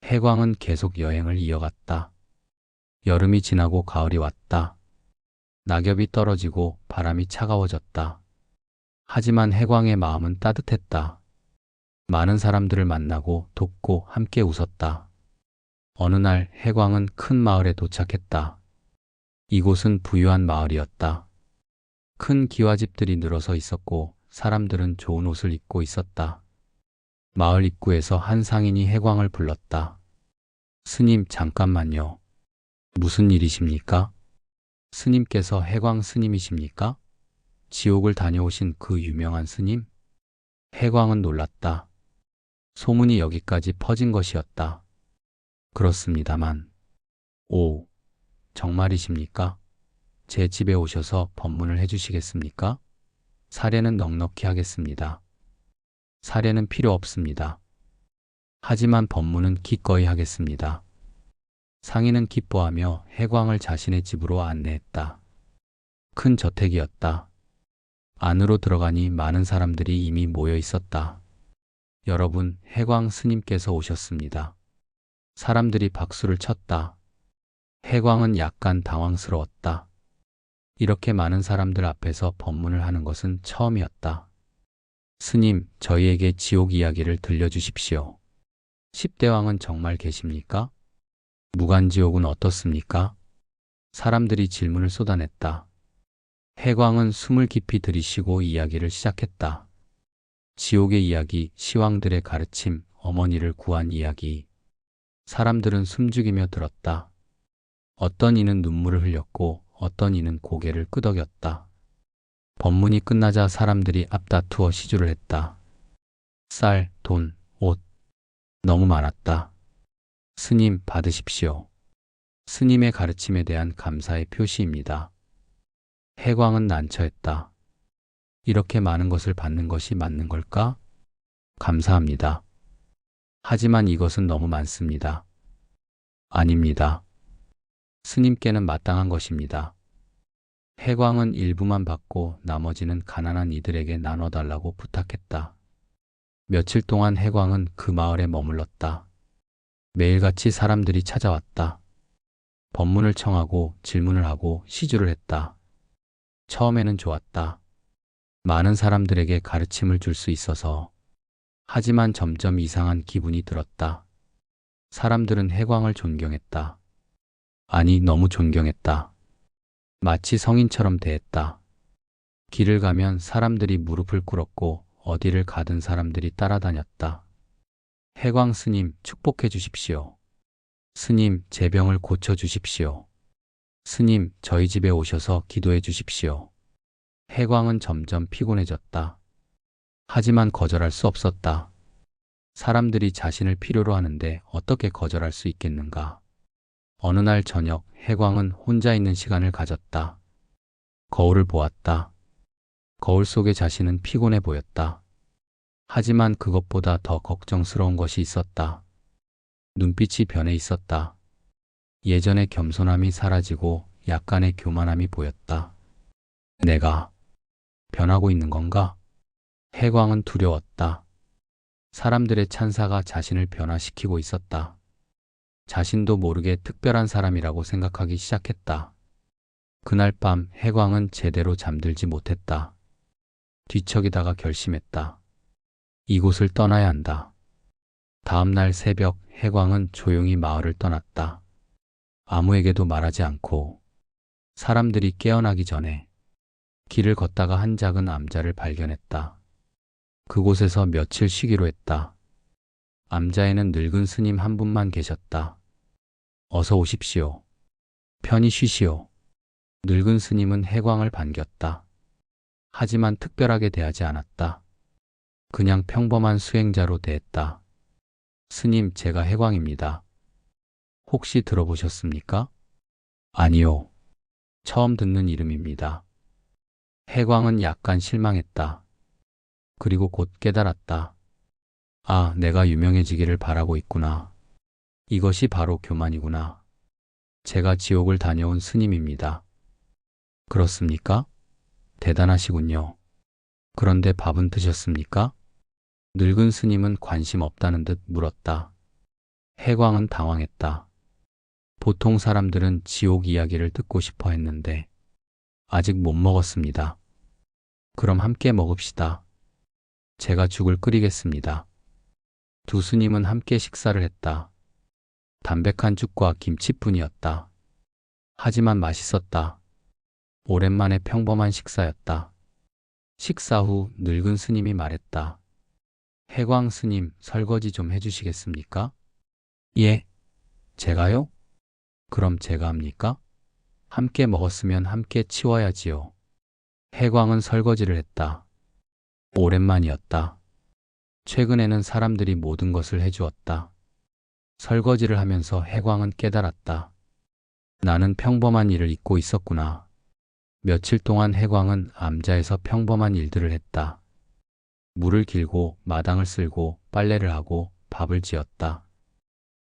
해광은 계속 여행을 이어갔다. 여름이 지나고 가을이 왔다. 낙엽이 떨어지고 바람이 차가워졌다. 하지만 해광의 마음은 따뜻했다. 많은 사람들을 만나고 돕고 함께 웃었다. 어느 날 해광은 큰 마을에 도착했다. 이곳은 부유한 마을이었다. 큰 기와집들이 늘어서 있었고 사람들은 좋은 옷을 입고 있었다. 마을 입구에서 한 상인이 해광을 불렀다. 스님, 잠깐만요. 무슨 일이십니까? 스님께서 해광 스님이십니까? 지옥을 다녀오신 그 유명한 스님? 해광은 놀랐다. 소문이 여기까지 퍼진 것이었다. 그렇습니다만. 오, 정말이십니까? 제 집에 오셔서 법문을 해주시겠습니까? 사례는 넉넉히 하겠습니다. 사례는 필요 없습니다. 하지만 법문은 기꺼이 하겠습니다. 상인은 기뻐하며 해광을 자신의 집으로 안내했다. 큰 저택이었다. 안으로 들어가니 많은 사람들이 이미 모여 있었다. 여러분, 해광 스님께서 오셨습니다. 사람들이 박수를 쳤다. 해광은 약간 당황스러웠다. 이렇게 많은 사람들 앞에서 법문을 하는 것은 처음이었다. 스님, 저희에게 지옥 이야기를 들려주십시오. 10대 왕은 정말 계십니까? 무간지옥은 어떻습니까? 사람들이 질문을 쏟아냈다. 해광은 숨을 깊이 들이쉬고 이야기를 시작했다. 지옥의 이야기, 시왕들의 가르침, 어머니를 구한 이야기. 사람들은 숨죽이며 들었다. 어떤 이는 눈물을 흘렸고 어떤 이는 고개를 끄덕였다. 법문이 끝나자 사람들이 앞다투어 시주를 했다. 쌀, 돈, 옷. 너무 많았다. 스님, 받으십시오. 스님의 가르침에 대한 감사의 표시입니다. 해광은 난처했다. 이렇게 많은 것을 받는 것이 맞는 걸까? 감사합니다. 하지만 이것은 너무 많습니다. 아닙니다. 스님께는 마땅한 것입니다. 해광은 일부만 받고 나머지는 가난한 이들에게 나눠달라고 부탁했다. 며칠 동안 해광은 그 마을에 머물렀다. 매일같이 사람들이 찾아왔다. 법문을 청하고 질문을 하고 시주를 했다. 처음에는 좋았다. 많은 사람들에게 가르침을 줄 수 있어서. 하지만 점점 이상한 기분이 들었다. 사람들은 해광을 존경했다. 아니, 너무 존경했다. 마치 성인처럼 대했다. 길을 가면 사람들이 무릎을 꿇었고 어디를 가든 사람들이 따라다녔다. 해광 스님, 축복해 주십시오. 스님, 제 병을 고쳐 주십시오. 스님, 저희 집에 오셔서 기도해 주십시오. 해광은 점점 피곤해졌다. 하지만 거절할 수 없었다. 사람들이 자신을 필요로 하는데 어떻게 거절할 수 있겠는가? 어느 날 저녁, 해광은 혼자 있는 시간을 가졌다. 거울을 보았다. 거울 속의 자신은 피곤해 보였다. 하지만 그것보다 더 걱정스러운 것이 있었다. 눈빛이 변해 있었다. 예전의 겸손함이 사라지고 약간의 교만함이 보였다. 내가 변하고 있는 건가? 해광은 두려웠다. 사람들의 찬사가 자신을 변화시키고 있었다. 자신도 모르게 특별한 사람이라고 생각하기 시작했다. 그날 밤 해광은 제대로 잠들지 못했다. 뒤척이다가 결심했다. 이곳을 떠나야 한다. 다음 날 새벽 해광은 조용히 마을을 떠났다. 아무에게도 말하지 않고 사람들이 깨어나기 전에 길을 걷다가 한 작은 암자를 발견했다. 그곳에서 며칠 쉬기로 했다. 암자에는 늙은 스님 한 분만 계셨다. 어서 오십시오. 편히 쉬시오. 늙은 스님은 해광을 반겼다. 하지만 특별하게 대하지 않았다. 그냥 평범한 수행자로 대했다. 스님, 제가 해광입니다. 혹시 들어보셨습니까? 아니요. 처음 듣는 이름입니다. 해광은 약간 실망했다. 그리고 곧 깨달았다. 아, 내가 유명해지기를 바라고 있구나. 이것이 바로 교만이구나. 제가 지옥을 다녀온 스님입니다. 그렇습니까? 대단하시군요. 그런데 밥은 드셨습니까? 늙은 스님은 관심 없다는 듯 물었다. 해광은 당황했다. 보통 사람들은 지옥 이야기를 듣고 싶어 했는데 아직 못 먹었습니다. 그럼 함께 먹읍시다. 제가 죽을 끓이겠습니다. 두 스님은 함께 식사를 했다. 담백한 죽과 김치뿐이었다. 하지만 맛있었다. 오랜만에 평범한 식사였다. 식사 후 늙은 스님이 말했다. 해광 스님, 설거지 좀 해주시겠습니까? 예. 제가요? 그럼 제가 합니까? 함께 먹었으면 함께 치워야지요. 해광은 설거지를 했다. 오랜만이었다. 최근에는 사람들이 모든 것을 해주었다. 설거지를 하면서 해광은 깨달았다. 나는 평범한 일을 잊고 있었구나. 며칠 동안 해광은 암자에서 평범한 일들을 했다. 물을 길고 마당을 쓸고 빨래를 하고 밥을 지었다.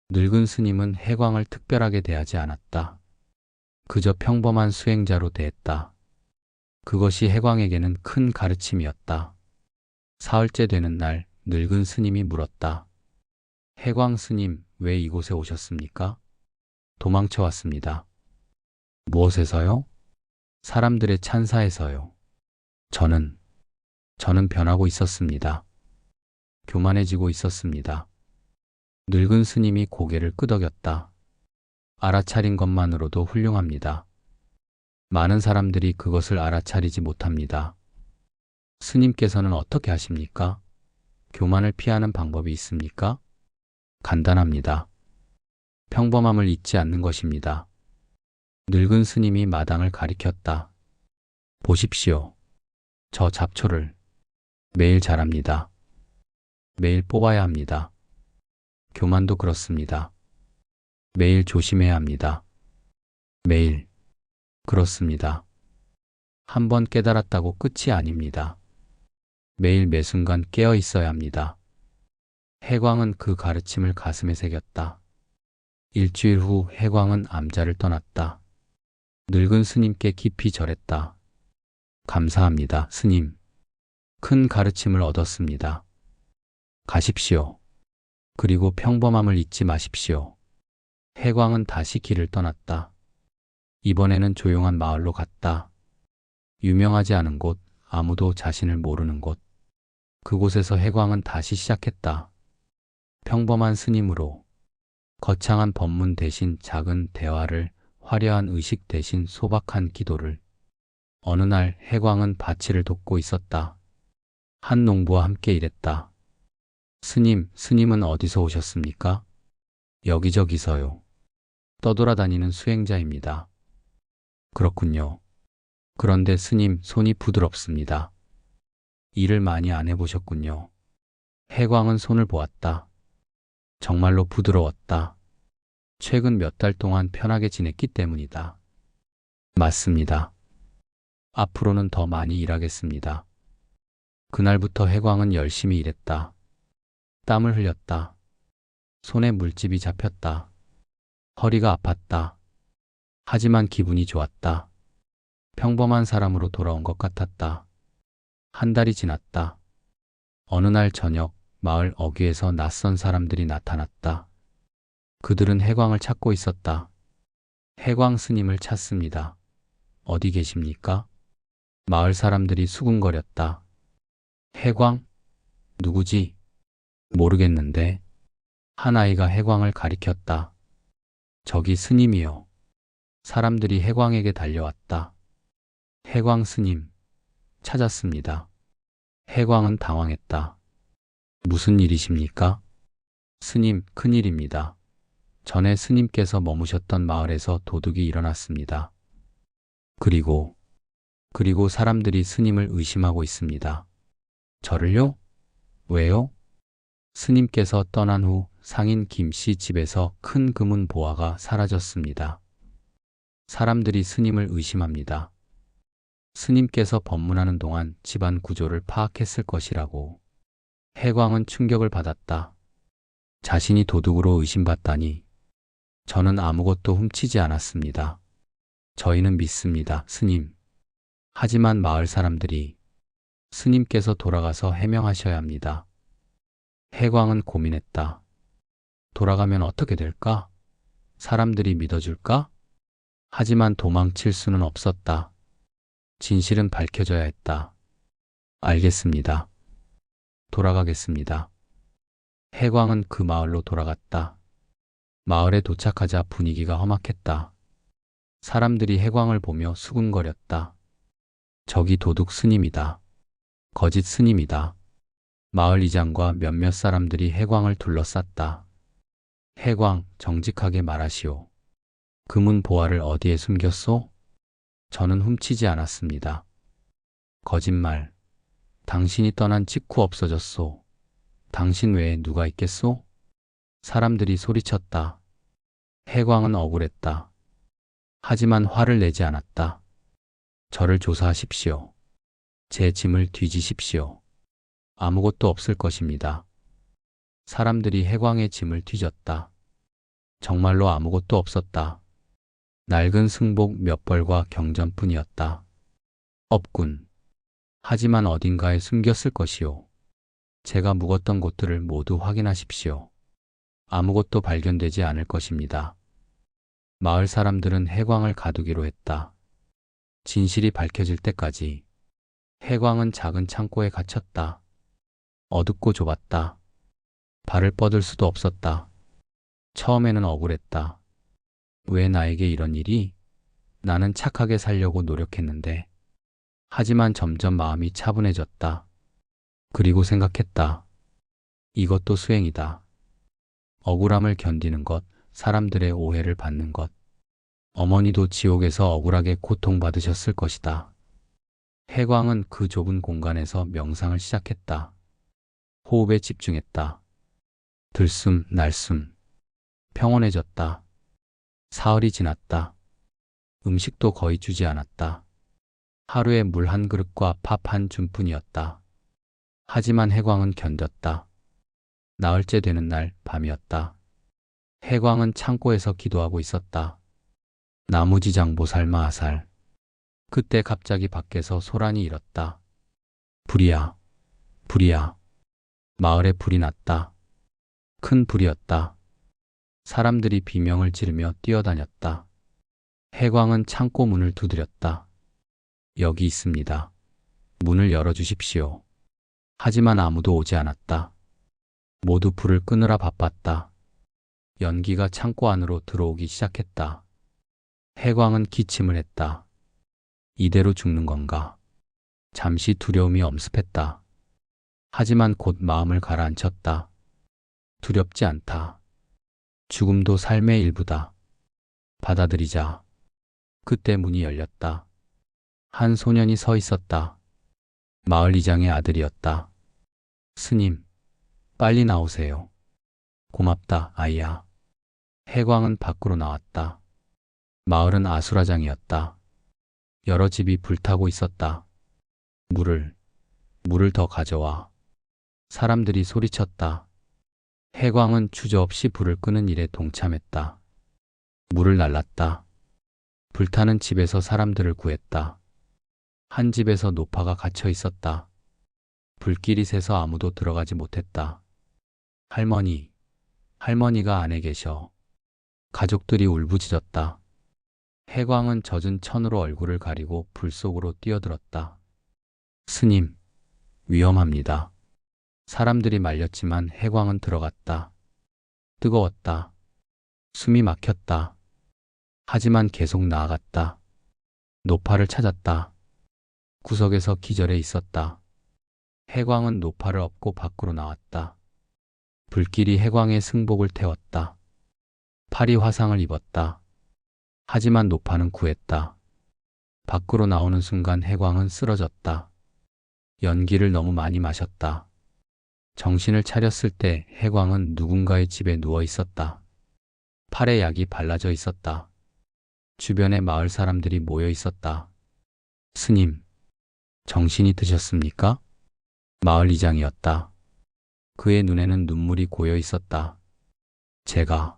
늙은 스님은 해광을 특별하게 대하지 않았다. 그저 평범한 수행자로 대했다. 그것이 해광에게는 큰 가르침이었다. 사흘째 되는 날 늙은 스님이 물었다. 해광 스님, 왜 이곳에 오셨습니까? 도망쳐 왔습니다. 무엇에서요? 사람들의 찬사에서요. 저는 변하고 있었습니다. 교만해지고 있었습니다. 늙은 스님이 고개를 끄덕였다. 알아차린 것만으로도 훌륭합니다. 많은 사람들이 그것을 알아차리지 못합니다. 스님께서는 어떻게 하십니까? 교만을 피하는 방법이 있습니까? 간단합니다. 평범함을 잊지 않는 것입니다. 늙은 스님이 마당을 가리켰다. 보십시오. 저 잡초를 매일 자랍니다. 매일 뽑아야 합니다. 교만도 그렇습니다. 매일 조심해야 합니다. 매일. 그렇습니다. 한 번 깨달았다고 끝이 아닙니다. 매일 매 순간 깨어 있어야 합니다. 해광은 그 가르침을 가슴에 새겼다. 일주일 후 해광은 암자를 떠났다. 늙은 스님께 깊이 절했다. 감사합니다, 스님. 큰 가르침을 얻었습니다. 가십시오. 그리고 평범함을 잊지 마십시오. 해광은 다시 길을 떠났다. 이번에는 조용한 마을로 갔다. 유명하지 않은 곳, 아무도 자신을 모르는 곳. 그곳에서 해광은 다시 시작했다. 평범한 스님으로 거창한 법문 대신 작은 대화를, 화려한 의식 대신 소박한 기도를. 어느 날 해광은 밭일을 돕고 있었다. 한 농부와 함께 일했다. 스님은 어디서 오셨습니까? 여기저기서요. 떠돌아다니는 수행자입니다. 그렇군요. 그런데 스님, 손이 부드럽습니다. 일을 많이 안 해보셨군요. 해광은 손을 보았다. 정말로 부드러웠다. 최근 몇 달 동안 편하게 지냈기 때문이다. 맞습니다. 앞으로는 더 많이 일하겠습니다. 그날부터 해광은 열심히 일했다. 땀을 흘렸다. 손에 물집이 잡혔다. 허리가 아팠다. 하지만 기분이 좋았다. 평범한 사람으로 돌아온 것 같았다. 한 달이 지났다. 어느 날 저녁, 마을 어귀에서 낯선 사람들이 나타났다. 그들은 해광을 찾고 있었다. 해광 스님을 찾습니다. 어디 계십니까? 마을 사람들이 수군거렸다. 해광? 누구지? 모르겠는데. 한 아이가 해광을 가리켰다. 저기 스님이요. 사람들이 해광에게 달려왔다. 해광 스님, 찾았습니다. 해광은 당황했다. 무슨 일이십니까? 스님, 큰일입니다. 전에 스님께서 머무셨던 마을에서 도둑이 일어났습니다. 그리고 사람들이 스님을 의심하고 있습니다. 저를요? 왜요? 스님께서 떠난 후 상인 김씨 집에서 큰 금은 보화가 사라졌습니다. 사람들이 스님을 의심합니다. 스님께서 법문하는 동안 집안 구조를 파악했을 것이라고. 해광은 충격을 받았다. 자신이 도둑으로 의심받다니. 저는 아무것도 훔치지 않았습니다. 저희는 믿습니다, 스님. 하지만 마을 사람들이 스님께서 돌아가서 해명하셔야 합니다. 해광은 고민했다. 돌아가면 어떻게 될까? 사람들이 믿어줄까? 하지만 도망칠 수는 없었다. 진실은 밝혀져야 했다. 알겠습니다. 돌아가겠습니다. 해광은 그 마을로 돌아갔다. 마을에 도착하자 분위기가 험악했다. 사람들이 해광을 보며 수군거렸다. 저기 도둑 스님이다. 거짓 스님이다. 마을 이장과 몇몇 사람들이 해광을 둘러쌌다. 해광, 정직하게 말하시오. 금은 보화를 어디에 숨겼소? 저는 훔치지 않았습니다. 거짓말. 당신이 떠난 직후 없어졌소. 당신 외에 누가 있겠소? 사람들이 소리쳤다. 해광은 억울했다. 하지만 화를 내지 않았다. 저를 조사하십시오. 제 짐을 뒤지십시오. 아무것도 없을 것입니다. 사람들이 해광의 짐을 뒤졌다. 정말로 아무것도 없었다. 낡은 승복 몇 벌과 경전뿐이었다. 없군. 하지만 어딘가에 숨겼을 것이오. 제가 묵었던 곳들을 모두 확인하십시오. 아무것도 발견되지 않을 것입니다. 마을 사람들은 해광을 가두기로 했다. 진실이 밝혀질 때까지. 해광은 작은 창고에 갇혔다. 어둡고 좁았다. 발을 뻗을 수도 없었다. 처음에는 억울했다. 왜 나에게 이런 일이? 나는 착하게 살려고 노력했는데. 하지만 점점 마음이 차분해졌다. 그리고 생각했다. 이것도 수행이다. 억울함을 견디는 것, 사람들의 오해를 받는 것. 어머니도 지옥에서 억울하게 고통받으셨을 것이다. 해광은 그 좁은 공간에서 명상을 시작했다. 호흡에 집중했다. 들숨, 날숨. 평온해졌다. 사흘이 지났다. 음식도 거의 주지 않았다. 하루에 물 한 그릇과 밥 한 줌뿐이었다. 하지만 해광은 견뎠다. 나흘째 되는 날 밤이었다. 해광은 창고에서 기도하고 있었다. 나무지장보살마 아살. 그때 갑자기 밖에서 소란이 일었다. 불이야, 불이야. 마을에 불이 났다. 큰 불이었다. 사람들이 비명을 지르며 뛰어다녔다. 해광은 창고 문을 두드렸다. 여기 있습니다. 문을 열어주십시오. 하지만 아무도 오지 않았다. 모두 불을 끄느라 바빴다. 연기가 창고 안으로 들어오기 시작했다. 해광은 기침을 했다. 이대로 죽는 건가? 잠시 두려움이 엄습했다. 하지만 곧 마음을 가라앉혔다. 두렵지 않다. 죽음도 삶의 일부다. 받아들이자. 그때 문이 열렸다. 한 소년이 서 있었다. 마을 이장의 아들이었다. 스님, 빨리 나오세요. 고맙다, 아이야. 해광은 밖으로 나왔다. 마을은 아수라장이었다. 여러 집이 불타고 있었다. 물을 더 가져와. 사람들이 소리쳤다. 해광은 주저없이 불을 끄는 일에 동참했다. 물을 날랐다. 불타는 집에서 사람들을 구했다. 한 집에서 노파가 갇혀 있었다. 불길이 새서 아무도 들어가지 못했다. 할머니가 안에 계셔. 가족들이 울부짖었다. 해광은 젖은 천으로 얼굴을 가리고 불 속으로 뛰어들었다. 스님, 위험합니다. 사람들이 말렸지만 해광은 들어갔다. 뜨거웠다. 숨이 막혔다. 하지만 계속 나아갔다. 노파를 찾았다. 구석에서 기절해 있었다. 해광은 노파를 업고 밖으로 나왔다. 불길이 해광의 승복을 태웠다. 팔이 화상을 입었다. 하지만 노파는 구했다. 밖으로 나오는 순간 해광은 쓰러졌다. 연기를 너무 많이 마셨다. 정신을 차렸을 때 해광은 누군가의 집에 누워 있었다. 팔에 약이 발라져 있었다. 주변에 마을 사람들이 모여 있었다. 스님, 정신이 드셨습니까? 마을 이장이었다. 그의 눈에는 눈물이 고여 있었다. 제가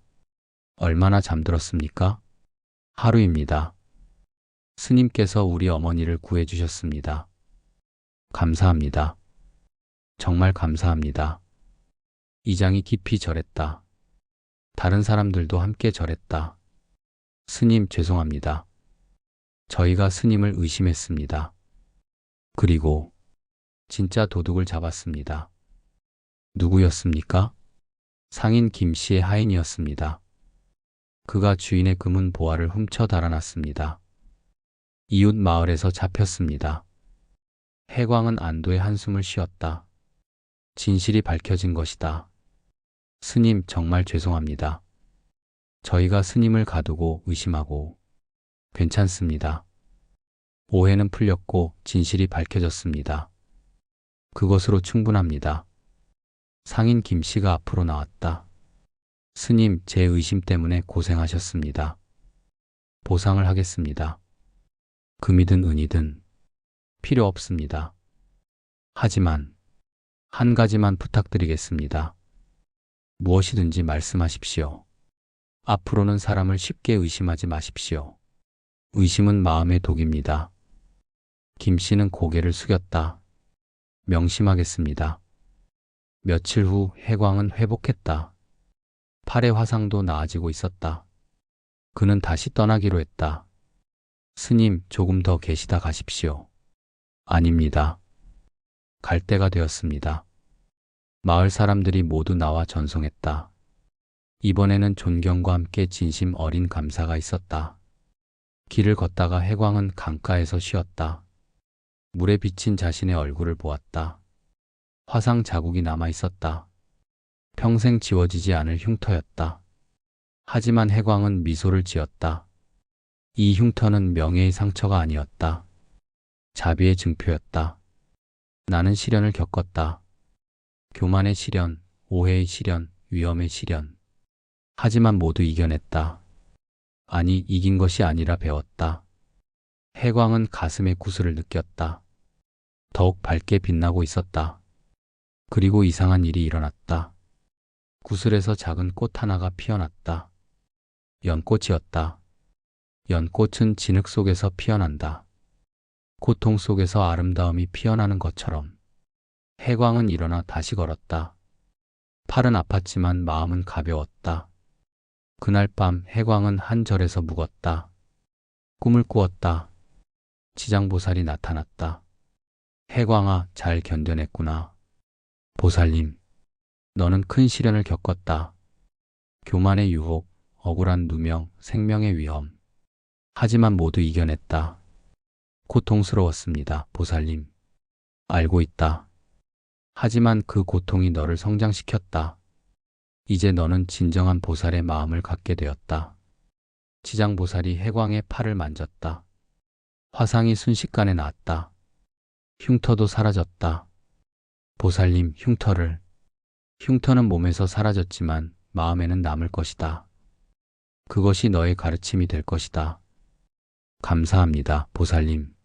얼마나 잠들었습니까? 하루입니다. 스님께서 우리 어머니를 구해주셨습니다. 감사합니다. 정말 감사합니다. 이장이 깊이 절했다. 다른 사람들도 함께 절했다. 스님, 죄송합니다. 저희가 스님을 의심했습니다. 그리고 진짜 도둑을 잡았습니다. 누구였습니까? 상인 김 씨의 하인이었습니다. 그가 주인의 금은 보화를 훔쳐 달아났습니다. 이웃 마을에서 잡혔습니다. 해광은 안도의 한숨을 쉬었다. 진실이 밝혀진 것이다. 스님, 정말 죄송합니다. 저희가 스님을 가두고 의심하고 괜찮습니다. 오해는 풀렸고 진실이 밝혀졌습니다. 그것으로 충분합니다. 상인 김 씨가 앞으로 나왔다. 스님, 제 의심 때문에 고생하셨습니다. 보상을 하겠습니다. 금이든 은이든 필요 없습니다. 하지만 한 가지만 부탁드리겠습니다. 무엇이든지 말씀하십시오. 앞으로는 사람을 쉽게 의심하지 마십시오. 의심은 마음의 독입니다. 김 씨는 고개를 숙였다. 명심하겠습니다. 며칠 후 해광은 회복했다. 팔의 화상도 나아지고 있었다. 그는 다시 떠나기로 했다. 스님, 조금 더 계시다 가십시오. 아닙니다. 갈 때가 되었습니다. 마을 사람들이 모두 나와 전송했다. 이번에는 존경과 함께 진심 어린 감사가 있었다. 길을 걷다가 해광은 강가에서 쉬었다. 물에 비친 자신의 얼굴을 보았다. 화상 자국이 남아 있었다. 평생 지워지지 않을 흉터였다. 하지만 해광은 미소를 지었다. 이 흉터는 명예의 상처가 아니었다. 자비의 증표였다. 나는 시련을 겪었다. 교만의 시련, 오해의 시련, 위험의 시련. 하지만 모두 이겨냈다. 아니, 이긴 것이 아니라 배웠다. 해광은 가슴에 구슬을 느꼈다. 더욱 밝게 빛나고 있었다. 그리고 이상한 일이 일어났다. 구슬에서 작은 꽃 하나가 피어났다. 연꽃이었다. 연꽃은 진흙 속에서 피어난다. 고통 속에서 아름다움이 피어나는 것처럼. 해광은 일어나 다시 걸었다. 팔은 아팠지만 마음은 가벼웠다. 그날 밤 해광은 한 절에서 묵었다. 꿈을 꾸었다. 지장보살이 나타났다. 해광아, 잘 견뎌냈구나. 보살님, 너는 큰 시련을 겪었다. 교만의 유혹, 억울한 누명, 생명의 위험. 하지만 모두 이겨냈다. 고통스러웠습니다, 보살님. 알고 있다. 하지만 그 고통이 너를 성장시켰다. 이제 너는 진정한 보살의 마음을 갖게 되었다. 지장보살이 해광의 팔을 만졌다. 화상이 순식간에 나았다. 흉터도 사라졌다. 보살님, 흉터는 몸에서 사라졌지만 마음에는 남을 것이다. 그것이 너의 가르침이 될 것이다. 감사합니다, 보살님.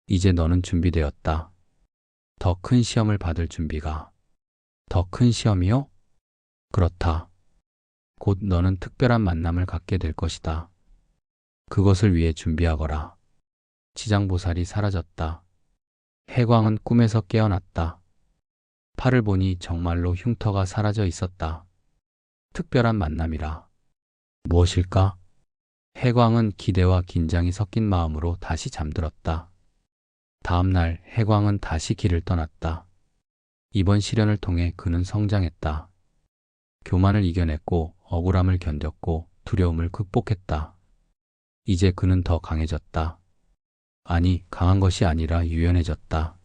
이제 너는 준비되었다. 더 큰 시험을 받을 준비가. 더 큰 시험이요? 그렇다. 곧 너는 특별한 만남을 갖게 될 것이다. 그것을 위해 준비하거라. 지장보살이 사라졌다. 해광은 꿈에서 깨어났다. 팔을 보니 정말로 흉터가 사라져 있었다. 특별한 만남이라. 무엇일까? 해광은 기대와 긴장이 섞인 마음으로 다시 잠들었다. 다음 날 해광은 다시 길을 떠났다. 이번 시련을 통해 그는 성장했다. 교만을 이겨냈고 억울함을 견뎠고 두려움을 극복했다. 이제 그는 더 강해졌다. 아니, 강한 것이 아니라 유연해졌다.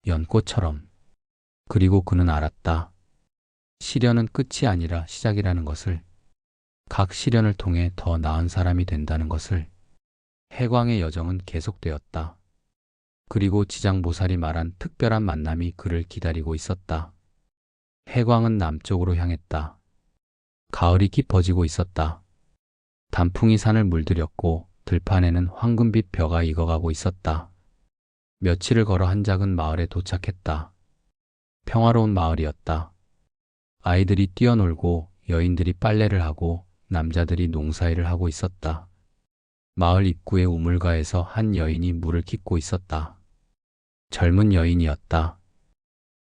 연꽃처럼. 그리고 그는 알았다. 시련은 끝이 아니라 시작이라는 것을. 각 시련을 통해 더 나은 사람이 된다는 것을. 해광의 여정은 계속되었다. 그리고 지장보살이 말한 특별한 만남이 그를 기다리고 있었다. 해광은 남쪽으로 향했다. 가을이 깊어지고 있었다. 단풍이 산을 물들였고 들판에는 황금빛 벼가 익어가고 있었다. 며칠을 걸어 한 작은 마을에 도착했다. 평화로운 마을이었다. 아이들이 뛰어놀고 여인들이 빨래를 하고 남자들이 농사일을 하고 있었다. 마을 입구의 우물가에서 한 여인이 물을 깃고 있었다. 젊은 여인이었다.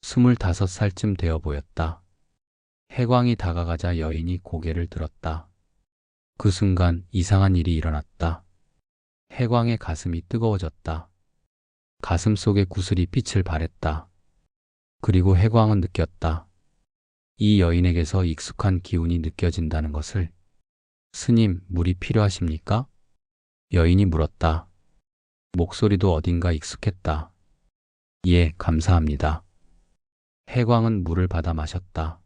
25살쯤 되어 보였다. 해광이 다가가자 여인이 고개를 들었다. 그 순간 이상한 일이 일어났다. 해광의 가슴이 뜨거워졌다. 가슴 속에 구슬이 빛을 발했다. 그리고 해광은 느꼈다. 이 여인에게서 익숙한 기운이 느껴진다는 것을. 스님, 물이 필요하십니까? 여인이 물었다. 목소리도 어딘가 익숙했다. 예, 감사합니다. 해광은 물을 받아 마셨다.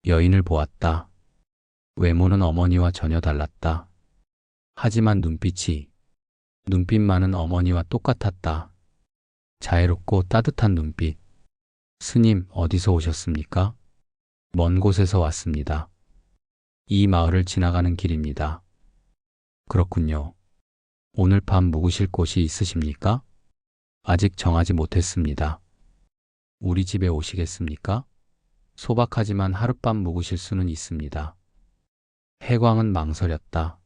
여인을 보았다. 외모는 어머니와 전혀 달랐다. 하지만 눈빛만은 어머니와 똑같았다. 자애롭고 따뜻한 눈빛. 스님, 어디서 오셨습니까? 먼 곳에서 왔습니다. 이 마을을 지나가는 길입니다. 그렇군요. 오늘 밤 묵으실 곳이 있으십니까? 아직 정하지 못했습니다. 우리 집에 오시겠습니까? 소박하지만 하룻밤 묵으실 수는 있습니다. 해광은 망설였다.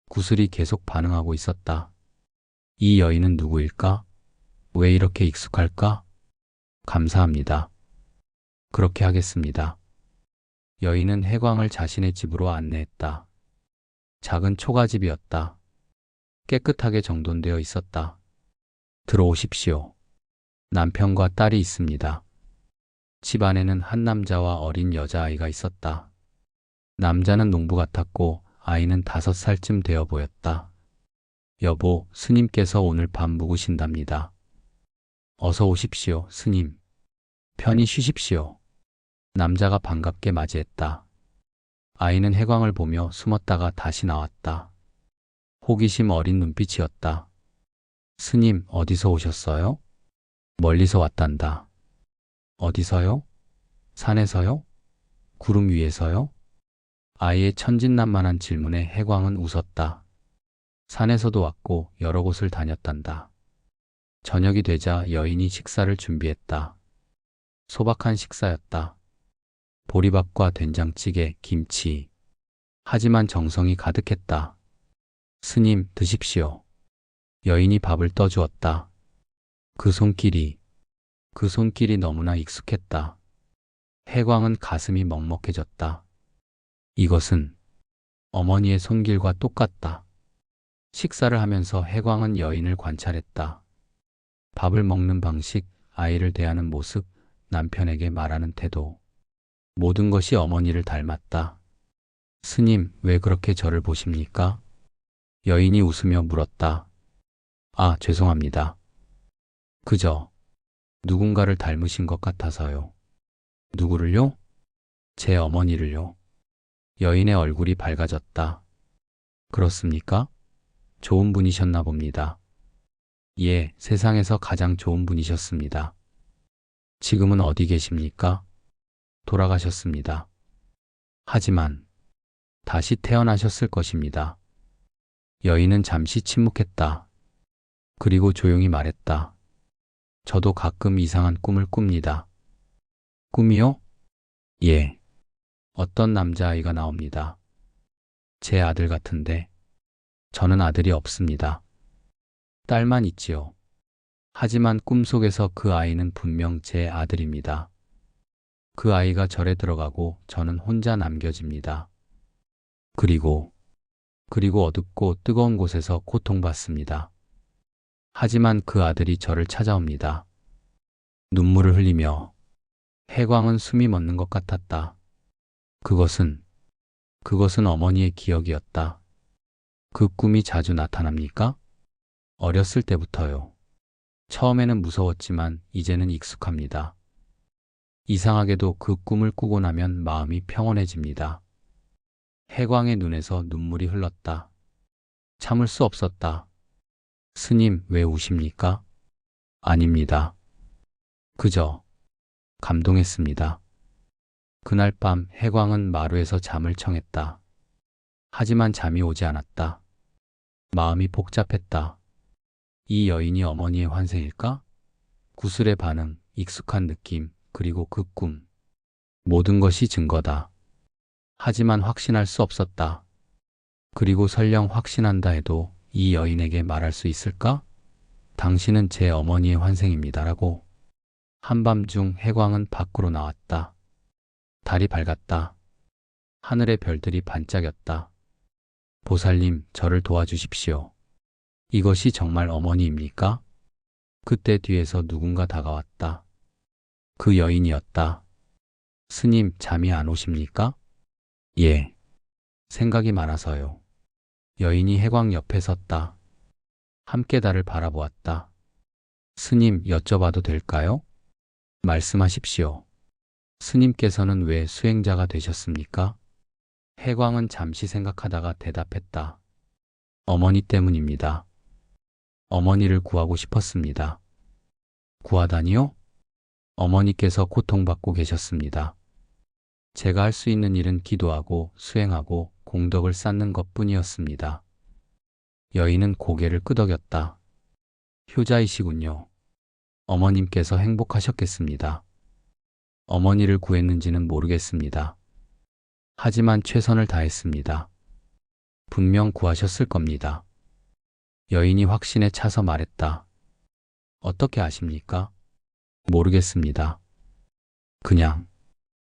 구슬이 계속 반응하고 있었다. 이 여인은 누구일까? 왜 이렇게 익숙할까? 감사합니다. 그렇게 하겠습니다. 여인은 해광을 자신의 집으로 안내했다. 작은 초가집이었다. 깨끗하게 정돈되어 있었다. 들어오십시오. 남편과 딸이 있습니다. 집 안에는 한 남자와 어린 여자아이가 있었다. 남자는 농부 같았고 아이는 5살쯤 되어 보였다. 여보, 스님께서 오늘 밤 묵으신답니다. 어서 오십시오, 스님. 편히 쉬십시오. 남자가 반갑게 맞이했다. 아이는 해광을 보며 숨었다가 다시 나왔다. 호기심 어린 눈빛이었다. 스님, 어디서 오셨어요? 멀리서 왔단다. 어디서요? 산에서요? 구름 위에서요? 아이의 천진난만한 질문에 해광은 웃었다. 산에서도 왔고 여러 곳을 다녔단다. 저녁이 되자 여인이 식사를 준비했다. 소박한 식사였다. 보리밥과 된장찌개, 김치. 하지만 정성이 가득했다. 스님, 드십시오. 여인이 밥을 떠주었다. 그 손길이 너무나 익숙했다. 해광은 가슴이 먹먹해졌다. 이것은 어머니의 손길과 똑같다. 식사를 하면서 해광은 여인을 관찰했다. 밥을 먹는 방식, 아이를 대하는 모습, 남편에게 말하는 태도. 모든 것이 어머니를 닮았다. 스님, 왜 그렇게 저를 보십니까? 여인이 웃으며 물었다. 아, 죄송합니다. 그저 누군가를 닮으신 것 같아서요. 누구를요? 제 어머니를요. 여인의 얼굴이 밝아졌다. 그렇습니까? 좋은 분이셨나 봅니다. 예, 세상에서 가장 좋은 분이셨습니다. 지금은 어디 계십니까? 돌아가셨습니다. 하지만 다시 태어나셨을 것입니다. 여인은 잠시 침묵했다. 그리고 조용히 말했다. 저도 가끔 이상한 꿈을 꿉니다. 꿈이요? 예. 어떤 남자아이가 나옵니다. 제 아들 같은데 저는 아들이 없습니다. 딸만 있지요. 하지만 꿈속에서 그 아이는 분명 제 아들입니다. 그 아이가 절에 들어가고 저는 혼자 남겨집니다. 그리고 어둡고 뜨거운 곳에서 고통받습니다. 하지만 그 아들이 저를 찾아옵니다. 눈물을 흘리며. 해광은 숨이 멎는 것 같았다. 그것은 어머니의 기억이었다. 그 꿈이 자주 나타납니까? 어렸을 때부터요. 처음에는 무서웠지만 이제는 익숙합니다. 이상하게도 그 꿈을 꾸고 나면 마음이 평온해집니다. 해광의 눈에서 눈물이 흘렀다. 참을 수 없었다. 스님, 왜 우십니까? 아닙니다. 그저 감동했습니다. 그날 밤 해광은 마루에서 잠을 청했다. 하지만 잠이 오지 않았다. 마음이 복잡했다. 이 여인이 어머니의 환생일까? 구슬의 반응, 익숙한 느낌, 그리고 그 꿈. 모든 것이 증거다. 하지만 확신할 수 없었다. 그리고 설령 확신한다 해도 이 여인에게 말할 수 있을까? 당신은 제 어머니의 환생입니다라고. 한밤중 해광은 밖으로 나왔다. 달이 밝았다. 하늘의 별들이 반짝였다. 보살님, 저를 도와주십시오. 이것이 정말 어머니입니까? 그때 뒤에서 누군가 다가왔다. 그 여인이었다. 스님, 잠이 안 오십니까? 예. 생각이 많아서요. 여인이 해광 옆에 섰다. 함께 달을 바라보았다. 스님, 여쭤봐도 될까요? 말씀하십시오. 스님께서는 왜 수행자가 되셨습니까? 해광은 잠시 생각하다가 대답했다. 어머니 때문입니다. 어머니를 구하고 싶었습니다. 구하다니요? 어머니께서 고통받고 계셨습니다. 제가 할 수 있는 일은 기도하고 수행하고 공덕을 쌓는 것뿐이었습니다. 여인은 고개를 끄덕였다. 효자이시군요. 어머님께서 행복하셨겠습니다. 어머니를 구했는지는 모르겠습니다. 하지만 최선을 다했습니다. 분명 구하셨을 겁니다. 여인이 확신에 차서 말했다. 어떻게 아십니까? 모르겠습니다. 그냥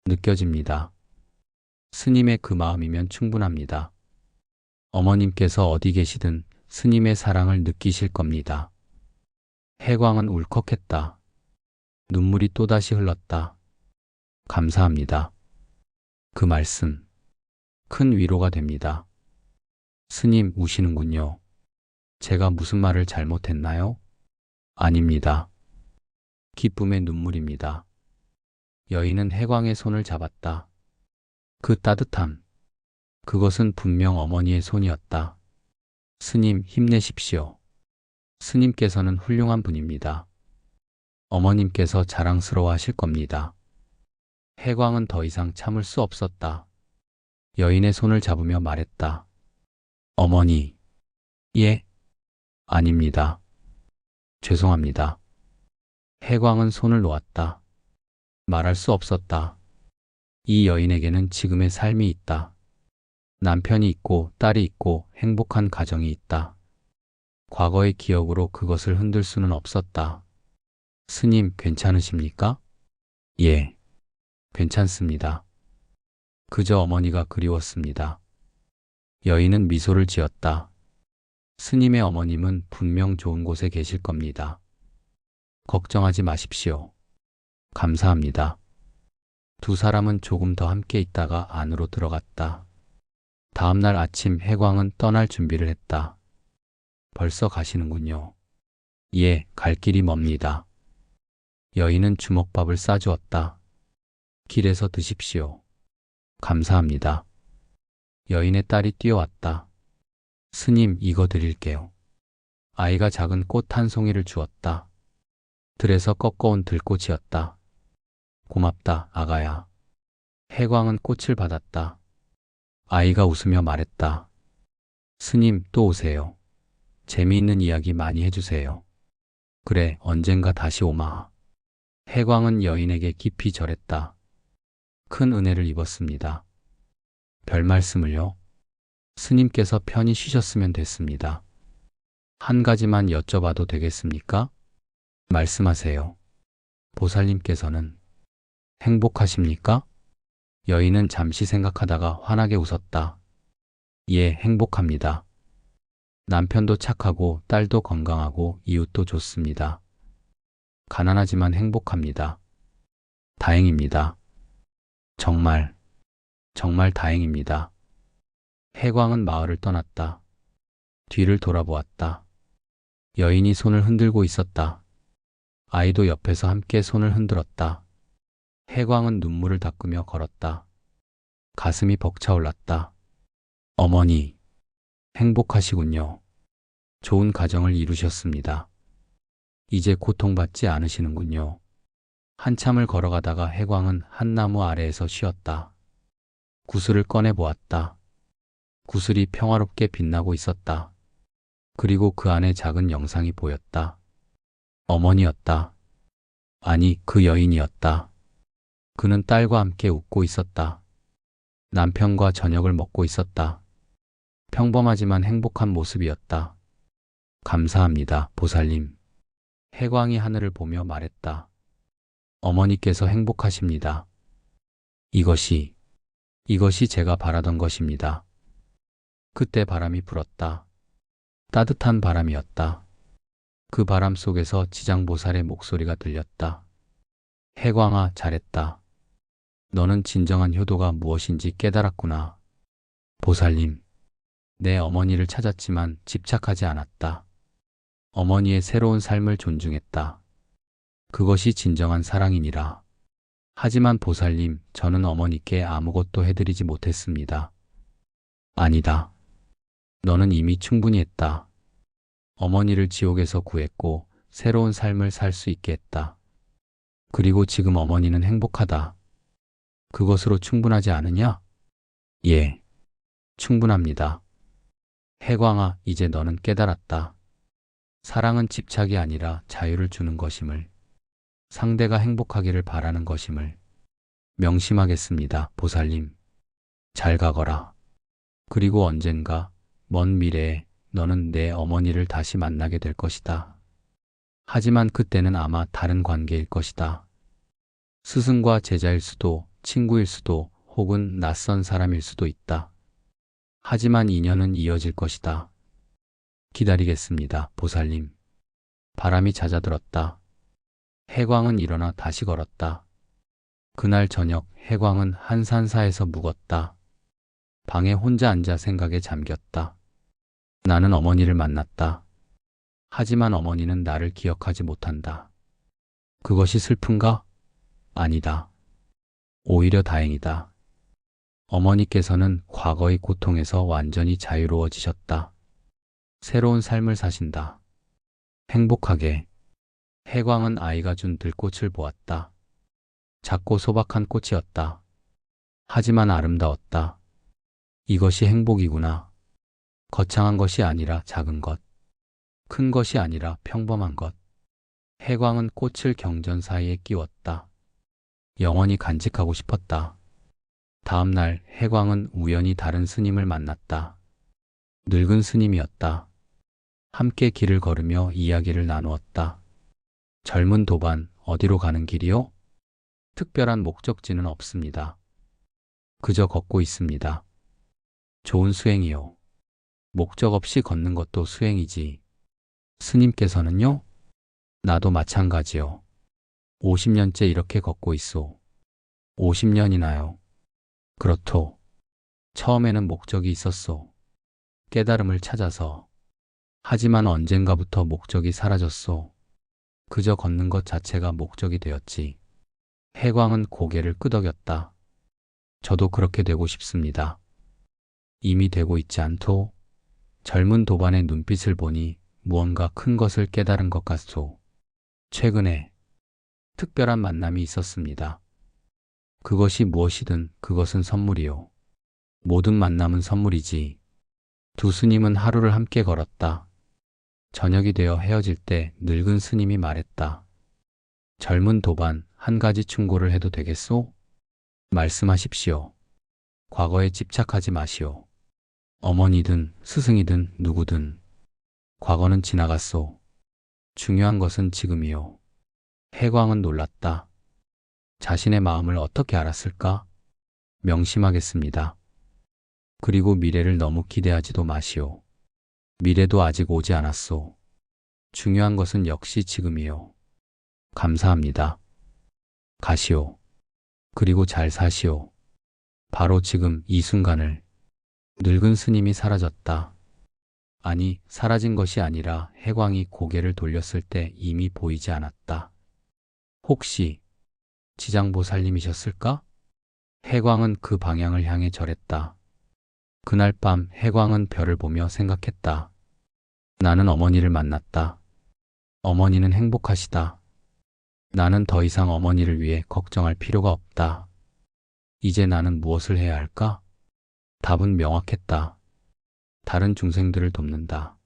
느껴집니다. 스님의 그 마음이면 충분합니다. 어머님께서 어디 계시든 스님의 사랑을 느끼실 겁니다. 해광은 울컥했다. 눈물이 또다시 흘렀다. 감사합니다. 그 말씀, 큰 위로가 됩니다. 스님, 우시는군요. 제가 무슨 말을 잘못했나요? 아닙니다. 기쁨의 눈물입니다. 여인은 해광의 손을 잡았다. 그 따뜻함, 그것은 분명 어머니의 손이었다. 스님, 힘내십시오. 스님께서는 훌륭한 분입니다. 어머님께서 자랑스러워 하실 겁니다. 해광은 더 이상 참을 수 없었다. 여인의 손을 잡으며 말했다. 어머니. 예? 아닙니다. 죄송합니다. 해광은 손을 놓았다. 말할 수 없었다. 이 여인에게는 지금의 삶이 있다. 남편이 있고 딸이 있고 행복한 가정이 있다. 과거의 기억으로 그것을 흔들 수는 없었다. 스님, 괜찮으십니까? 예, 괜찮습니다. 그저 어머니가 그리웠습니다. 여인은 미소를 지었다. 스님의 어머님은 분명 좋은 곳에 계실 겁니다. 걱정하지 마십시오. 감사합니다. 두 사람은 조금 더 함께 있다가 안으로 들어갔다. 다음 날 아침 해광은 떠날 준비를 했다. 벌써 가시는군요. 예, 갈 길이 멉니다. 여인은 주먹밥을 싸주었다. 길에서 드십시오. 감사합니다. 여인의 딸이 뛰어왔다. 스님, 이거 드릴게요. 아이가 작은 꽃 한 송이를 주었다. 들에서 꺾어온 들꽃이었다. 고맙다, 아가야. 해광은 꽃을 받았다. 아이가 웃으며 말했다. 스님, 또 오세요. 재미있는 이야기 많이 해주세요. 그래, 언젠가 다시 오마. 해광은 여인에게 깊이 절했다. 큰 은혜를 입었습니다. 별 말씀을요? 스님께서 편히 쉬셨으면 됐습니다. 한 가지만 여쭤봐도 되겠습니까? 말씀하세요. 보살님께서는 행복하십니까? 여인은 잠시 생각하다가 환하게 웃었다. 예, 행복합니다. 남편도 착하고 딸도 건강하고 이웃도 좋습니다. 가난하지만 행복합니다. 다행입니다. 정말, 정말 다행입니다. 해광은 마을을 떠났다. 뒤를 돌아보았다. 여인이 손을 흔들고 있었다. 아이도 옆에서 함께 손을 흔들었다. 해광은 눈물을 닦으며 걸었다. 가슴이 벅차올랐다. 어머니, 행복하시군요. 좋은 가정을 이루셨습니다. 이제 고통받지 않으시는군요. 한참을 걸어가다가 해광은 한 나무 아래에서 쉬었다. 구슬을 꺼내 보았다. 구슬이 평화롭게 빛나고 있었다. 그리고 그 안에 작은 영상이 보였다. 어머니였다. 아니, 그 여인이었다. 그는 딸과 함께 웃고 있었다. 남편과 저녁을 먹고 있었다. 평범하지만 행복한 모습이었다. 감사합니다, 보살님. 해광이 하늘을 보며 말했다. 어머니께서 행복하십니다. 이것이 제가 바라던 것입니다. 그때 바람이 불었다. 따뜻한 바람이었다. 그 바람 속에서 지장보살의 목소리가 들렸다. 해광아, 잘했다. 너는 진정한 효도가 무엇인지 깨달았구나. 보살님, 내 어머니를 찾았지만 집착하지 않았다. 어머니의 새로운 삶을 존중했다. 그것이 진정한 사랑이니라. 하지만 보살님, 저는 어머니께 아무것도 해드리지 못했습니다. 아니다. 너는 이미 충분히 했다. 어머니를 지옥에서 구했고 새로운 삶을 살 수 있게 했다. 그리고 지금 어머니는 행복하다. 그것으로 충분하지 않으냐? 예, 충분합니다. 해광아, 이제 너는 깨달았다. 사랑은 집착이 아니라 자유를 주는 것임을, 상대가 행복하기를 바라는 것임을 명심하겠습니다. 보살님, 잘 가거라. 그리고 언젠가 먼 미래에 너는 내 어머니를 다시 만나게 될 것이다. 하지만 그때는 아마 다른 관계일 것이다. 스승과 제자일 수도, 친구일 수도, 혹은 낯선 사람일 수도 있다. 하지만 인연은 이어질 것이다. 기다리겠습니다, 보살님. 바람이 잦아들었다. 해광은 일어나 다시 걸었다. 그날 저녁 해광은 한 산사에서 묵었다. 방에 혼자 앉아 생각에 잠겼다. 나는 어머니를 만났다. 하지만 어머니는 나를 기억하지 못한다. 그것이 슬픈가? 아니다. 오히려 다행이다. 어머니께서는 과거의 고통에서 완전히 자유로워지셨다. 새로운 삶을 사신다. 행복하게. 해광은 아이가 준 들꽃을 보았다. 작고 소박한 꽃이었다. 하지만 아름다웠다. 이것이 행복이구나. 거창한 것이 아니라 작은 것. 큰 것이 아니라 평범한 것. 해광은 꽃을 경전 사이에 끼웠다. 영원히 간직하고 싶었다. 다음 날 해광은 우연히 다른 스님을 만났다. 늙은 스님이었다. 함께 길을 걸으며 이야기를 나누었다. 젊은 도반, 어디로 가는 길이요? 특별한 목적지는 없습니다. 그저 걷고 있습니다. 좋은 수행이요. 목적 없이 걷는 것도 수행이지. 스님께서는요? 나도 마찬가지요. 50년째 이렇게 걷고 있소. 50년이나요. 그렇소. 처음에는 목적이 있었소. 깨달음을 찾아서. 하지만 언젠가부터 목적이 사라졌소. 그저 걷는 것 자체가 목적이 되었지. 해광은 고개를 끄덕였다. 저도 그렇게 되고 싶습니다. 이미 되고 있지 않소? 젊은 도반의 눈빛을 보니 무언가 큰 것을 깨달은 것 같소. 최근에 특별한 만남이 있었습니다. 그것이 무엇이든 그것은 선물이요. 모든 만남은 선물이지. 두 스님은 하루를 함께 걸었다. 저녁이 되어 헤어질 때 늙은 스님이 말했다. 젊은 도반, 한 가지 충고를 해도 되겠소? 말씀하십시오. 과거에 집착하지 마시오. 어머니든 스승이든 누구든. 과거는 지나갔소. 중요한 것은 지금이요. 해광은 놀랐다. 자신의 마음을 어떻게 알았을까? 명심하겠습니다. 그리고 미래를 너무 기대하지도 마시오. 미래도 아직 오지 않았소. 중요한 것은 역시 지금이요. 감사합니다. 가시오. 그리고 잘 사시오. 바로 지금 이 순간을. 늙은 스님이 사라졌다. 아니, 사라진 것이 아니라 해광이 고개를 돌렸을 때 이미 보이지 않았다. 혹시 지장보살님이셨을까? 해광은 그 방향을 향해 절했다. 그날 밤 해광은 별을 보며 생각했다. 나는 어머니를 만났다. 어머니는 행복하시다. 나는 더 이상 어머니를 위해 걱정할 필요가 없다. 이제 나는 무엇을 해야 할까? 답은 명확했다. 다른 중생들을 돕는다.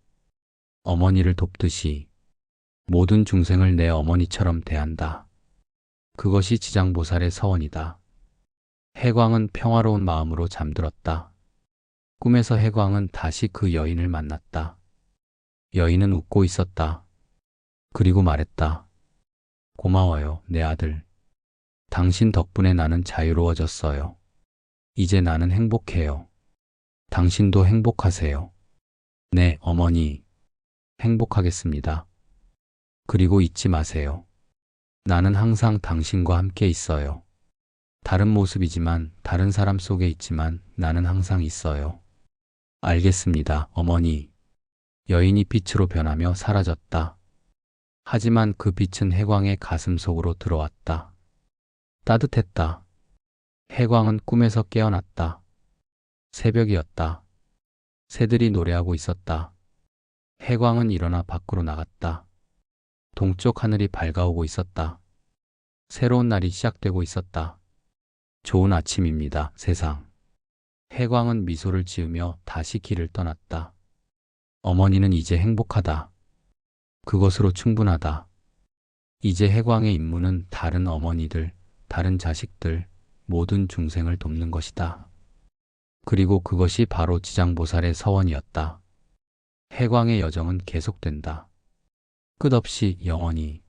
어머니를 돕듯이 모든 중생을 내 어머니처럼 대한다. 그것이 지장보살의 서원이다. 해광은 평화로운 마음으로 잠들었다. 꿈에서 해광은 다시 그 여인을 만났다. 여인은 웃고 있었다. 그리고 말했다. 고마워요, 내 아들. 당신 덕분에 나는 자유로워졌어요. 이제 나는 행복해요. 당신도 행복하세요. 네, 어머니. 행복하겠습니다. 그리고 잊지 마세요. 나는 항상 당신과 함께 있어요. 다른 모습이지만, 다른 사람 속에 있지만 나는 항상 있어요. 알겠습니다, 어머니. 여인이 빛으로 변하며 사라졌다. 하지만 그 빛은 해광의 가슴 속으로 들어왔다. 따뜻했다. 해광은 꿈에서 깨어났다. 새벽이었다. 새들이 노래하고 있었다. 해광은 일어나 밖으로 나갔다. 동쪽 하늘이 밝아오고 있었다. 새로운 날이 시작되고 있었다. 좋은 아침입니다, 세상. 해광은 미소를 지으며 다시 길을 떠났다. 어머니는 이제 행복하다. 그것으로 충분하다. 이제 해광의 임무는 다른 어머니들, 다른 자식들, 모든 중생을 돕는 것이다. 그리고 그것이 바로 지장보살의 서원이었다. 해광의 여정은 계속된다. 끝없이 영원히.